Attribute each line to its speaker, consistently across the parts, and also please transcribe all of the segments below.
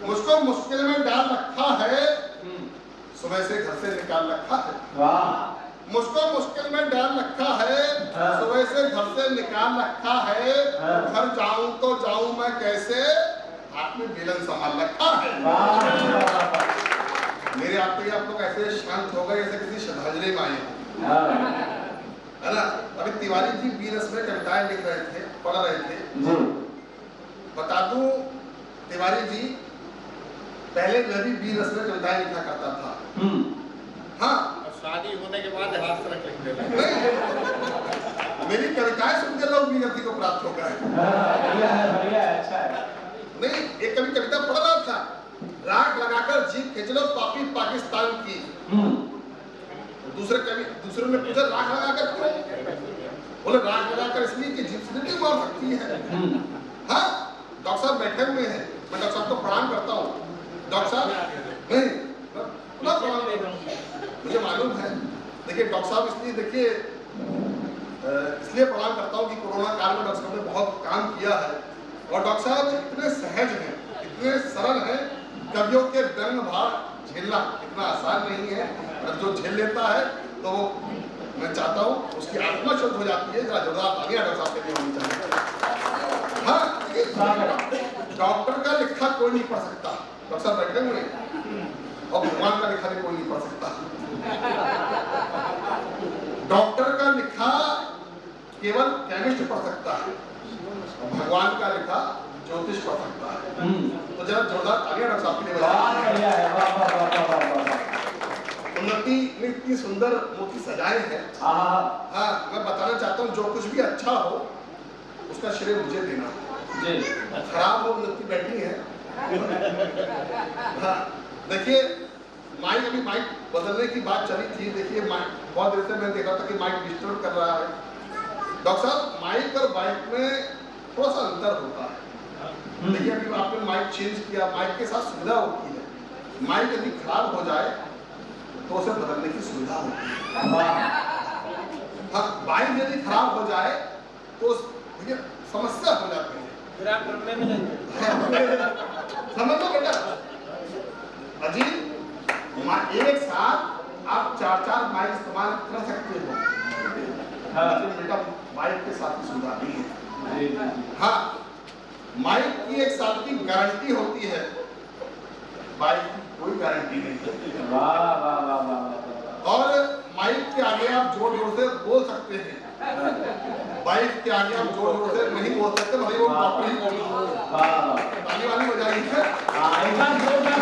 Speaker 1: मुझको मुश्किल में डाल रखा है, सुबह से घर से निकाल रखा है। मुझको मुश्किल में डाल रखा है, सुबह से घर से निकाल रखा है। घर जाऊं तो जाऊं मैं कैसे, हाथ में बेलन संभाल रखा है। मेरे आते ही आप लोग ऐसे शांत हो गए जैसे किसी श्रद्धांजलि में आए है ना। अभी तिवारी जी बीरस में कविताएं लिख रहे थे, पढ़ रहे थे। बता दूं तिवारी जी पहले मैं भी बीरस में कविताएं लिखा करता था। हाँ,
Speaker 2: शादी होने के बाद हाथ से लिख देना।
Speaker 1: मेरी कविताएं सुनकर लोग बीरती को प्राप्त हो गए।
Speaker 3: बढ़िया है, अच्छा है।
Speaker 1: नहीं, एक कभी कविता पढ़ रहा था, राग लगाकर जीप खींच लो पापी पाकिस्तान की। दूसरे ने पूछा राग लगाकर क्यों? बोले राग लगाकर इसलिए कि जीप से मार सकती है। हाँ, डॉक्टर साहब बैठे हुए हैं, मैं डॉक्टर साहब को प्रणाम करता हूँ। डॉक्टर साहब नहीं, मुझे मालूम है। देखिए डॉक्टर साहब इसलिए देखिए इसलिए प्रणाम करता हूँ कि कोरोना काल में डॉक्टर साहब ने बहुत काम किया है। और डॉक्टर साहब इतने सहज हैं, इतने सरल हैं, कवियों के व्यंग भाव झेलना इतना आसान नहीं है। और जो झेल लेता है तो वो मैं चाहता हूँ उसकी आत्मा शुद्ध हो जाती है। जरा जोरदार तालियां डॉक्टर साहब के लिए होनी चाहिए। हाँ, डॉक्टर का लिखा कोई नहीं पढ़ सकता, डॉक्टर साहब बैठे हुए और भगवान का लिखा भी कोई नहीं पढ़ सकता। डॉक्टर का लिखा केवल केमिस्ट पढ़ सकता है, भगवान का लिखा ज्योतिष पढ़ सकता है। तो जरा जोरदार तालियां डॉक्टर साहब के लिए। उन्नति ने इतनी सुंदर मूर्ति सजाए हैं। हाँ, मैं बताना चाहता हूँ जो कुछ भी अच्छा हो उसका श्रेय मुझे देना। खराब हो उन्नति बैठी है। हाँ, देखिए माइक, अभी माइक बदलने की बात चली थी। देखिए माइक बहुत देर से मैंने देखा था कि माइक डिस्टर्ब कर रहा है। डॉक्टर साहब माइक और बाइक में थोड़ा सा अंतर होता है। देखिए अभी आपने माइक चेंज किया, माइक के साथ सुविधा होती है। माइक यदि खराब हो जाए तो उसे बदलने की सुविधा होती है। हाँ, बाइक यदि खराब हो जाए तो देखिए समस्या हो जाती है।
Speaker 2: फिर आप घर में मिलेंगे।
Speaker 1: समझ लो बेटा अजीब, एक साथ आप 4-4 माइक इस्तेमाल कर सकते हो। लेकिन बेटा माइक के साथ की सुविधा नहीं है। हाँ, माइक की एक साल की गारंटी होती है, बाइक की कोई गारंटी नहीं। और माइक के आगे आप जोर जोर से बोल सकते हैं, बाइक के आगे आप जोर जोर से नहीं बोल सकते। भाई वो प्रॉपर ही बोल। ताली वाली बजाइए।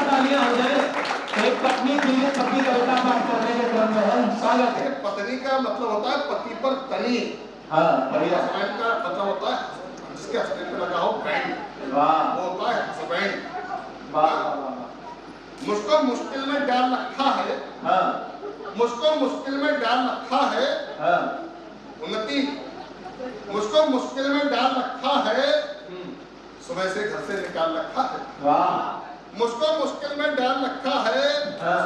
Speaker 3: तालियां हो जाए। एक पत्नी के लिए पति कविता पाठ करने के क्रम में है। स्वागत है।
Speaker 1: पत्नी का मतलब होता है पति पर तनी।
Speaker 3: बढ़िया।
Speaker 1: हस्बैंड का मतलब होता है जिसके हस्बैंड पे लगा हो बैंड, वो होता है हस्बैंड। मुझको मुश्किल में डाल रखा है, मुझको मुश्किल में डाल रखा है। उन्नति, मुझको मुश्किल में डाल रखा है, सुबह से घर से निकाल रखा है। मुझको मुश्किल में डाल रखा है,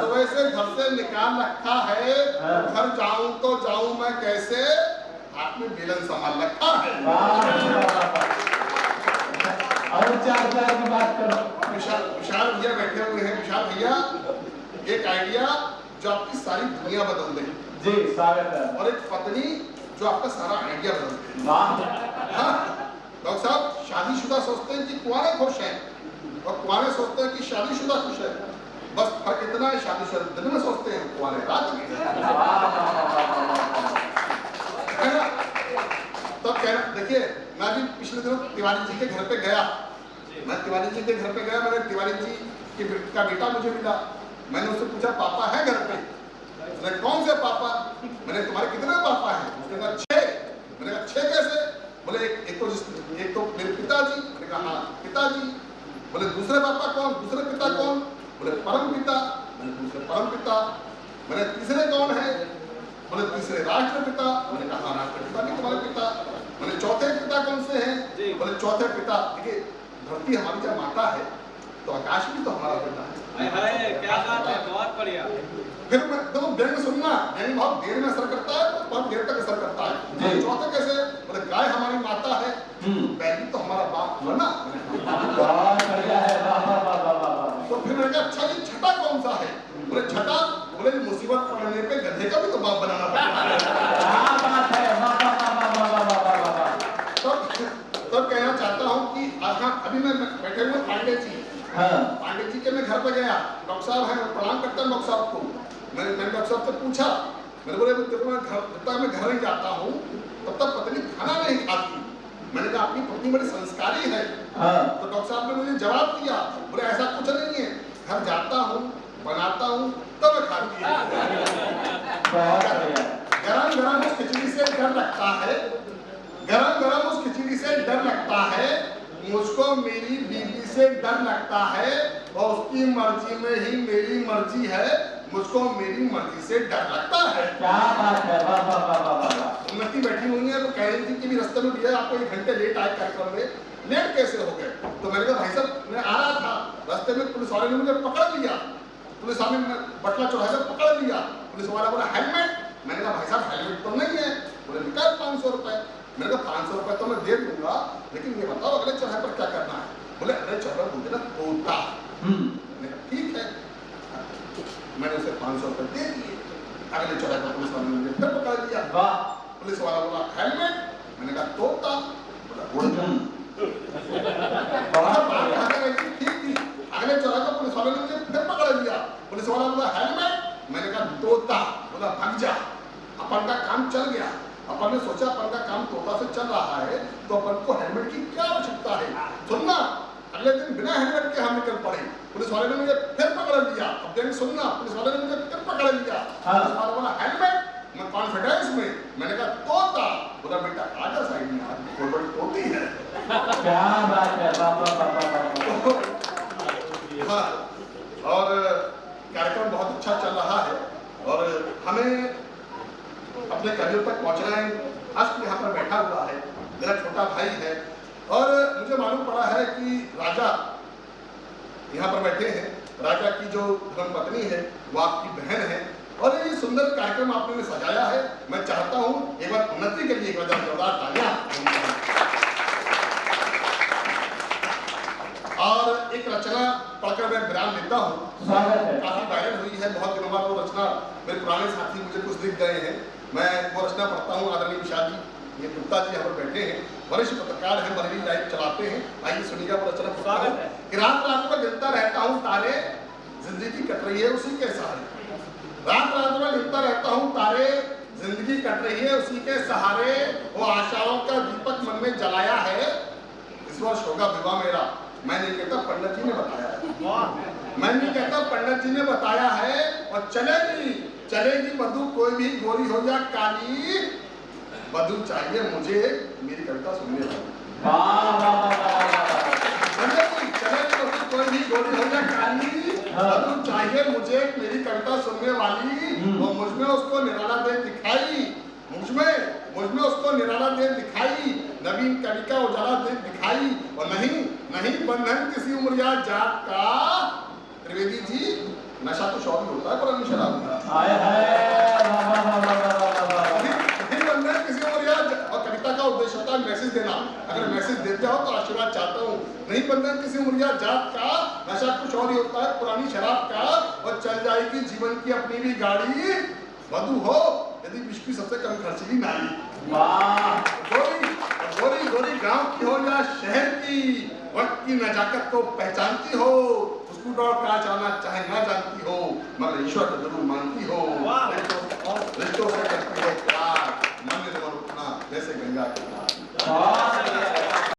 Speaker 1: सुबह से घर से निकाल रखा है। घर जाऊं तो जाऊं मैं कैसे, हाथ में बेलन संभाल रखा है।
Speaker 3: और चार की बात करो।
Speaker 1: विशाल भैया बैठे हुए हैं। विशाल भैया, एक आइडिया जो आपकी सारी दुनिया बदल दे।
Speaker 3: जी, स्वागत है।
Speaker 1: और एक पत्नी जो आपका सारा आइडिया बदल दे। हाँ, डॉक्टर साहब शादीशुदा सोचते हैं कि कुंवारे खुश हैं और कुंवारे सोचते हैं कि शादीशुदा खुश है। बस फर्क इतना है, शादीशुदा दिन में सोचते हैं, कुंवारे रात में। तो कहना, देखिए मैं भी पिछले दिनों तिवारी जी के घर पे गया। मैं तिवारी जी के घर पे गया, मैंने तिवारी जी का बेटा मुझे मिला। मैंने उससे पूछा पापा है घर पे? उसने कौन से पापा? मैंने तुम्हारे कितने पापा हैं? उसने कहा 6। मैंने कहा 6 कैसे? बोले एक तो मेरे पिताजी। मैंने कहा हाँ पिताजी। बोले दूसरे पापा कौन? दूसरे पिता कौन? बोले परम पिता। मैंने दूसरे परम पिता। मैंने तीसरे कौन है? बोले तीसरे राष्ट्रपिता। मैंने कहा हाँ राष्ट्रपिता भी तुम्हारे पिता। मैंने चौथे पिता कौन से हैं? बोले चौथे पिता। देखिए धरती हमारी जब माता है तो आकाश भी तो हमारा पिता है।
Speaker 2: क्या बात है, बहुत बढ़िया।
Speaker 1: फिर मैं देखो व्यंग सुनना, यानी बहुत देर में असर करता है, बहुत देर तक असर करता है। चौथे कैसे? बोले गाय हमारी माता है, बैल तो हमारा बाप हुआ ना।
Speaker 3: बहुत बढ़िया है।
Speaker 1: कहा अच्छा ये छठा कौन सा है? बोले छठा, बोले मुसीबत पड़ने पे गधे का भी तो बाप बनाना पड़ता है।
Speaker 3: क्या बात है, वाह वाह वाह वाह वाह वाह वाह वाह।
Speaker 1: तब कहना चाहता हूँ कि हाँ अभी मैं बैठे हुए पांडे जी, पांडे जी के मैं घर पे गया, डॉक्टर साहब हैं, मैं प्रणाम करता हूँ डॉक्टर साहब को। मैंने डॉक्टर साहब से पूछा, मैंने बोले जब मैं घर नहीं जाता हूँ तब तक पत्नी खाना नहीं खाती। मैंने कहा आपकी पत्नी बड़ी संस्कारी है। तो डॉक्टर साहब ने मुझे जवाब दिया, बोले ऐसा कुछ नहीं है, घर जाता हूँ बनाता हूँ तब मैं खाती है। गरम गरम उस खिचड़ी से डर लगता है, गरम गरम उस खिचड़ी से डर लगता है, मुझको मेरी बीवी से डर लगता है और उसकी मर्जी में ही मेरी मर्जी है, मुझको मेरी मर्जी से डर लगता है।
Speaker 3: क्या बात है, वाह वाह वाह वाह वाह।
Speaker 1: उन्नति बैठी हुई है तो कह रही थी कि भी रास्ते में भैया आपको 1 घंटे लेट आए कार्यक्रम में, लेट कैसे हो गए? तो मैंने कहा भाई साहब मैं आ रहा था, रास्ते में पुलिस वाले ने मुझे पकड़ लिया, पुलिस वाले ने बटला चौराहे पर पकड़ लिया। पुलिस वाला बोला हेलमेट, मैंने कहा भाई साहब हेलमेट तो नहीं है। बोले निकाल 500 रुपए। मैंने कहा 500 रुपए तो मैं दे दूंगा, लेकिन ये बताओ अगले चौराहे पर क्या करना है? बोले अगले चौराहे बोलते ना तोता। मैंने कहा ठीक है, मैंने उसे 500 रुपए दे दिए। अगले चौराहे पर पुलिस वाले ने मुझे फिर पकड़ लिया। पुलिस वाला बोला हेलमेट, मैंने कहा तोता, बोला उड़न। ठीक थी, अगले चौराहे पर पुलिस वाले ने मुझे फिर पकड़ लिया। पुलिस वाला बोला हेलमेट, मैंने कहा तोता, बोला भाग जा। अपन का काम चल गया। अपन ने सोचा अपन का काम तोता से चल रहा है तो अपन को हेलमेट की क्या आवश्यकता है? सुनना, अगले दिन बिना हेलमेट के हम निकल पड़े। पुलिस वाले ने मुझे फिर पकड़ लिया। अब देख सुनना, पुलिस वाले ने मुझे फिर पकड़ लिया। पुलिस वाला बोला हेलमेट, मैं कॉन्फिडेंस में, मैंने कहा तोता, बोला बेटा आजा साइड में, आज कोई बड़ी तोती है।
Speaker 3: क्या बात है, वाह वाह वाह वाह।
Speaker 1: हाँ, और कार्यक्रम बहुत अच्छा चल रहा है और हमें अपने करियर तक पहुंचना है। अष्ट यहाँ पर बैठा हुआ है, मेरा छोटा भाई है और मुझे मालूम पड़ा है कि राजा यहाँ पर बैठे हैं। राजा की जो धर्मपत्नी है वो आपकी बहन है और ये सुंदर कार्यक्रम आपने सजाया है। मैं चाहता हूँ एक बार उन्नति के लिए एक बार जोरदार तालियां। और एक रचना पढ़कर मैं विराम लेता हूँ, काफी वायरल हुई है, बहुत दिनों बाद वो रचना मेरे पुराने साथी मुझे कुछ लिख गए हैं, मैं वो रचना पढ़ता हूँ। आदरणीय विशाल जी, ये गुप्ता जी यहाँ पर बैठे हैं, वरिष्ठ पत्रकार हैं, बरेली लाइव चलाते हैं। आइए सुनिएगा वो रचना। स्वागत है। कि रात रात में गिनता रहता हूँ तारे, जिंदगी कट रही है उसी के सहारे। रात रात में गिनता रहता हूँ तारे, जिंदगी कट रही है उसी के सहारे। वो आशाओं का दीपक मन में जलाया है, इस वर्ष होगा विवाह मेरा। मैं नहीं कहता, पंडित जी ने बताया है। मैं नहीं कहता, पंडित जी ने बताया है। और चलेगी चलेगी बधू कोई भी गोरी हो या काली, बधू चाहिए मुझे मेरी कविता सुनने वाली। चलेगी चलेगी बधू कोई भी गोरी हो या काली, बधू चाहिए मुझे मेरी कविता सुनने वाली। और मुझ में उसको निराला दे दिखाई, मुझ में उसको निराला दे दिखाई, नवीन कवि का उजाला दे दिखाई। और नहीं नहीं बंधन किसी उम्र या जात का। त्रिवेदी जी, नशा तो शौक होता है पर शराब बंधन किसी उम्र या, और कविता का उद्देश्य होता है मैसेज देना। अगर मैसेज देते हो तो आशीर्वाद चाहता हूँ। नहीं बंधन किसी उम्र या जात का, नशा कुछ और ही होता है पुरानी शराब का। और चल जाएगी जीवन की अपनी भी गाड़ी, वधू हो यदि विश्व की सबसे कम खर्चीली नारी। गोरी गोरी गांव की हो या शहर की, वक्त की नजाकत को पहचानती हो, उसको दौड़ क्या जाना चाहे ना जानती हो, मगर ईश्वर को जरूर मानती हो। रिश्तों से करती हो प्यार, मन में उठना जैसे गंगा के पार।